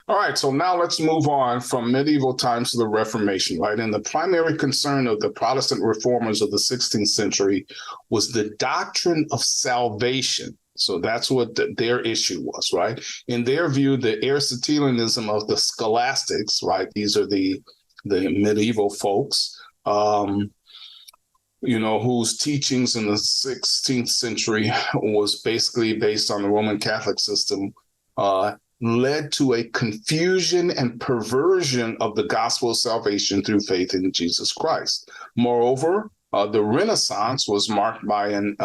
All right, so now let's move on from medieval times to the Reformation, right? And the primary concern of the Protestant reformers of the 16th century was the doctrine of salvation. So that's what their issue was, right? In their view, the Aristotelianism of the scholastics, right? These are the medieval folks, whose teachings in the 16th century was basically based on the Roman Catholic system, led to a confusion and perversion of the gospel of salvation through faith in Jesus Christ. Moreover, the Renaissance was marked by an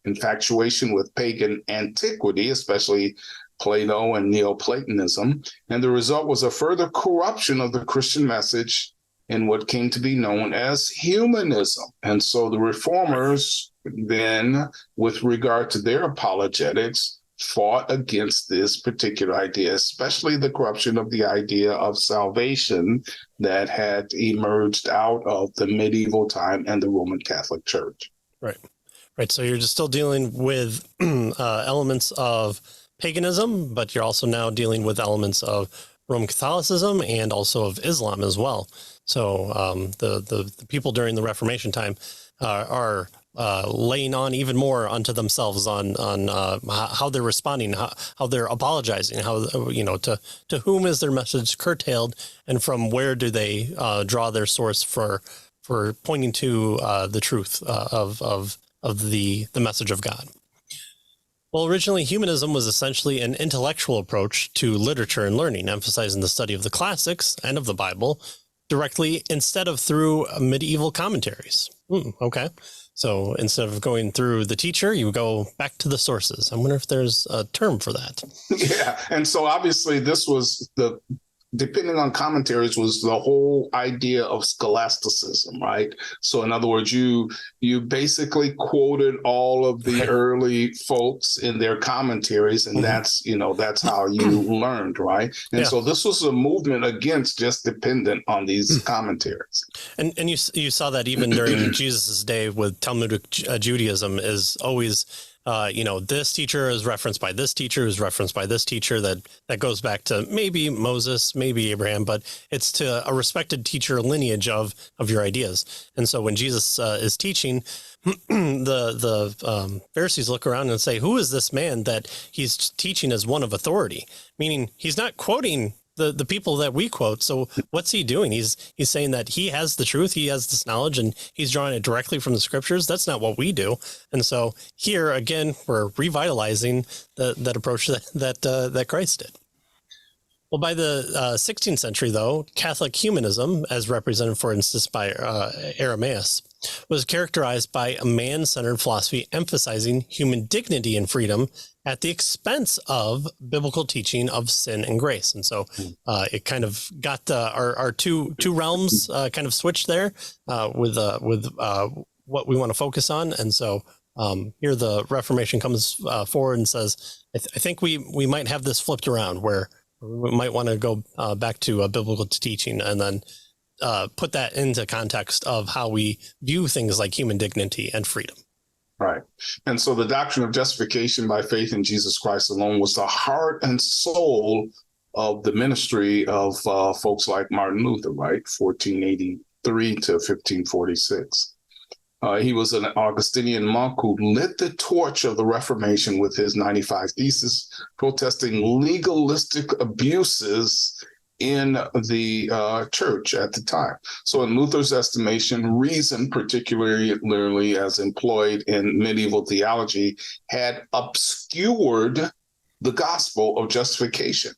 infatuation with pagan antiquity, especially Plato and Neoplatonism, and the result was a further corruption of the Christian message in what came to be known as humanism. And so the reformers then, with regard to their apologetics, fought against this particular idea, especially the corruption of the idea of salvation that had emerged out of the medieval time and the Roman Catholic Church. Right. So you're just still dealing with elements of paganism, but you're also now dealing with elements of Roman Catholicism and also of Islam as well. So the people during the Reformation time are laying on even more onto themselves on how they're responding, how they're apologizing, how, to whom is their message curtailed, and from where do they draw their source for pointing to the truth of the message of God. Well, originally, humanism was essentially an intellectual approach to literature and learning, emphasizing the study of the classics and of the Bible directly instead of through medieval commentaries. Okay. So instead of going through the teacher, you go back to the sources. I wonder if there's a term for that. Yeah. And so obviously this was depending on commentaries, was the whole idea of scholasticism, right? So in other words, you basically quoted all of the early folks in their commentaries, and that's how you learned, right? And so this was a movement against just dependent on these commentaries. And you saw that even during Jesus's day with Talmudic Judaism is always this teacher is referenced by this teacher, is referenced by this teacher, that goes back to maybe Moses, maybe Abraham, but it's to a respected teacher lineage of your ideas. And so when Jesus is teaching, the Pharisees look around and say, who is this man that he's teaching as one of authority? Meaning he's not quoting the people that we quote. So what's he doing? He's saying that he has the truth, he has this knowledge, and he's drawing it directly from the scriptures. That's not what we do. And so here again, we're revitalizing that approach that Christ did. Well, by the 16th century, though, Catholic humanism, as represented, for instance, by Irenaeus, was characterized by a man-centered philosophy emphasizing human dignity and freedom at the expense of biblical teaching of sin and grace. And so it kind of got our two realms kind of switched there with what we want to focus on. And so here the Reformation comes forward and says, I think we might have this flipped around where we might want to go back to biblical teaching and then put that into context of how we view things like human dignity and freedom. Right. And so the doctrine of justification by faith in Jesus Christ alone was the heart and soul of the ministry of folks like Martin Luther, right? 1483 to 1546. He was an Augustinian monk who lit the torch of the Reformation with his 95 Theses, protesting legalistic abuses in the church at the time. So in Luther's estimation, reason, particularly as employed in medieval theology, had obscured the gospel of justification.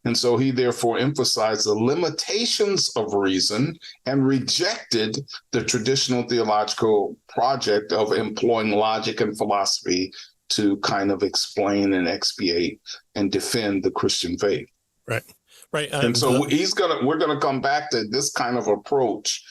And so he therefore emphasized the limitations of reason and rejected the traditional theological project of employing logic and philosophy to kind of explain and expiate and defend the Christian faith. Right. And so we're gonna come back to this kind of approach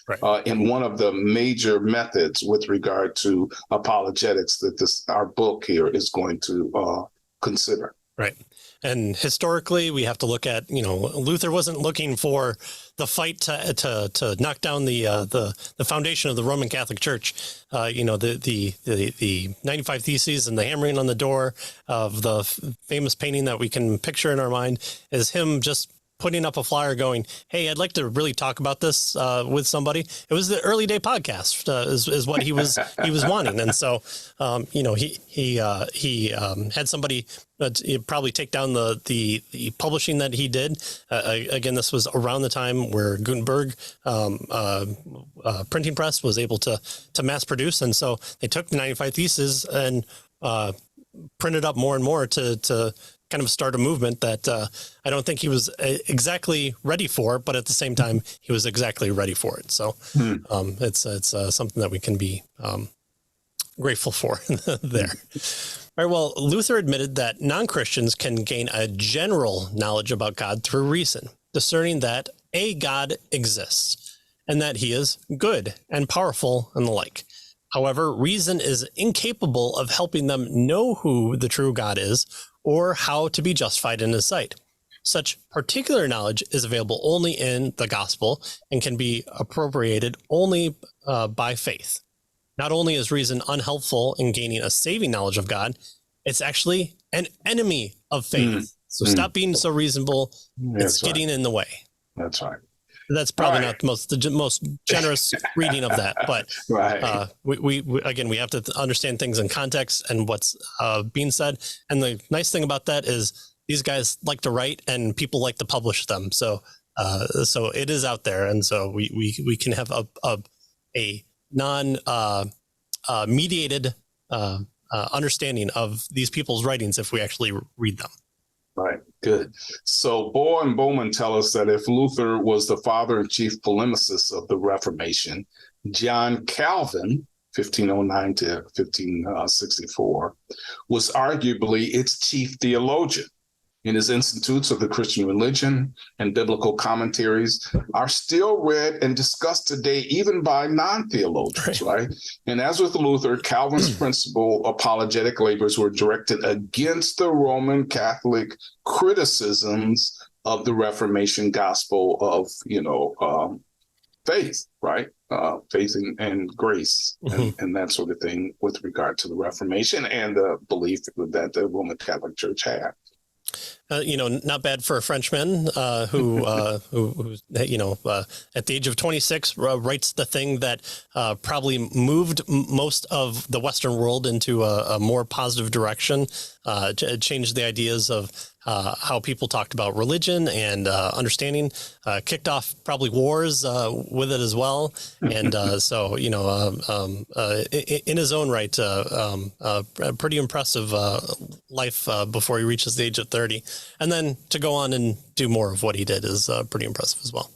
in one of the major methods with regard to apologetics that our book here is going to consider. Right. And historically, we have to look at, Luther wasn't looking for the fight to knock down the foundation of the Roman Catholic Church. The 95 Theses and the hammering on the door of the famous painting that we can picture in our mind is him just putting up a flyer going, "Hey, I'd like to really talk about this with somebody." It was the early day podcast is what he was wanting, and so he had somebody probably take down the publishing that he did. Again, this was around the time where Gutenberg printing press was able to mass produce, and so they took the 95 Theses and printed up more and more to kind of start a movement that I don't think he was exactly ready for, but at the same time, he was exactly ready for it. So it's something that we can be grateful for there. All right, well, Luther admitted that non-Christians can gain a general knowledge about God through reason, discerning that a God exists and that he is good and powerful and the like. However, reason is incapable of helping them know who the true God is or how to be justified in his sight. Such particular knowledge is available only in the gospel and can be appropriated only by faith. Not only is reason unhelpful in gaining a saving knowledge of God, it's actually an enemy of faith. So stop being so reasonable. It's getting in the way. That's right. That's probably not the most generous reading of that, but we again, we have to understand things in context and what's being said. And the nice thing about that is these guys like to write and people like to publish them. So it is out there. And so we can have a non mediated understanding of these people's writings if we actually read them. Right. Good. So Bohr and Bowman tell us that if Luther was the father and chief polemicist of the Reformation, John Calvin, 1509 to 1564, was arguably its chief theologian. In his Institutes of the Christian Religion and biblical commentaries are still read and discussed today, even by non-theologians, right? And as with Luther, Calvin's principal apologetic labors were directed against the Roman Catholic criticisms of the Reformation gospel of, faith, right? Faith and grace and that sort of thing with regard to the Reformation and the belief that the Roman Catholic Church had. Not bad for a Frenchman who at the age of 26 writes the thing that probably moved most of the Western world into a more positive direction, changed the ideas of how people talked about religion and understanding, kicked off probably wars with it as well. And in his own right, a pretty impressive life before he reaches the age of 30. And then to go on and do more of what he did is pretty impressive as well.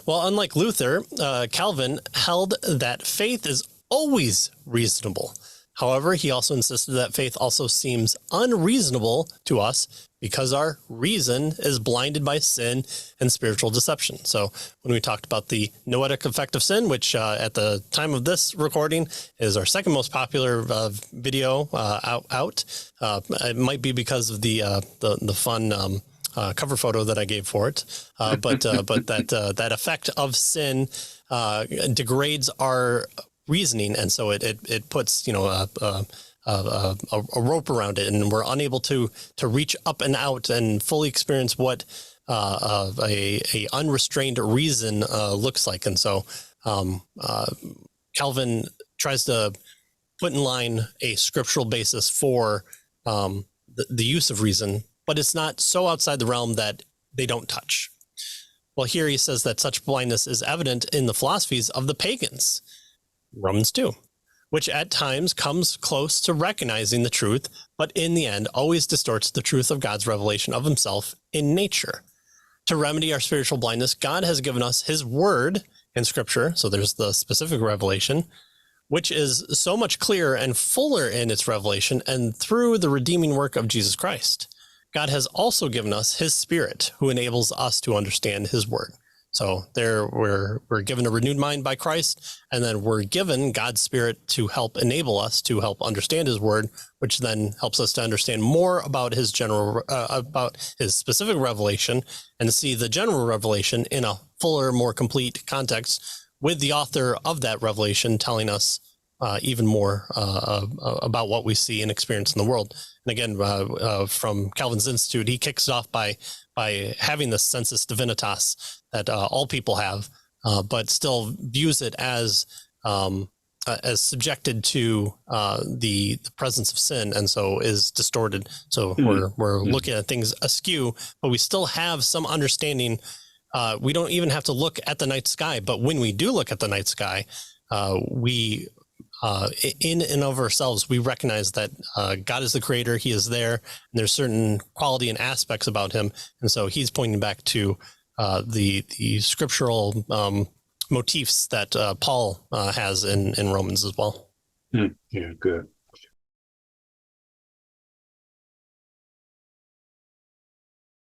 Well, unlike Luther, Calvin held that faith is always reasonable. However, he also insisted that faith also seems unreasonable to us because our reason is blinded by sin and spiritual deception. So when we talked about the noetic effect of sin, which at the time of this recording is our second most popular video out, it might be because of the fun cover photo that I gave for it, but that effect of sin degrades our reasoning, and so it puts a rope around it, and we're unable to reach up and out and fully experience what a unrestrained reason looks like. And so Calvin tries to put in line a scriptural basis for the use of reason, but it's not so outside the realm that they don't touch. Well, here he says that such blindness is evident in the philosophies of the pagans, Romans 2, which at times comes close to recognizing the truth, but in the end always distorts the truth of God's revelation of himself in nature. To remedy our spiritual blindness, God has given us his word in scripture. So there's the specific revelation, which is so much clearer and fuller in its revelation and through the redeeming work of Jesus Christ. God has also given us his spirit who enables us to understand his word. So there we're given a renewed mind by Christ, and then we're given God's spirit to help enable us to help understand his word, which then helps us to understand more about his about his specific revelation and see the general revelation in a fuller, more complete context with the author of that revelation telling us even more about what we see and experience in the world. And again, from Calvin's Institute, he kicks it off by having this sensus divinitas that all people have, but still views it as subjected to the presence of sin, and so is distorted. So we're looking at things askew, but we still have some understanding. We don't even have to look at the night sky, but when we do look at the night sky, we in and of ourselves, we recognize that God is the creator. He is there, and there's certain quality and aspects about him, and so he's pointing back to the scriptural motifs that Paul has in Romans as well. Yeah, good.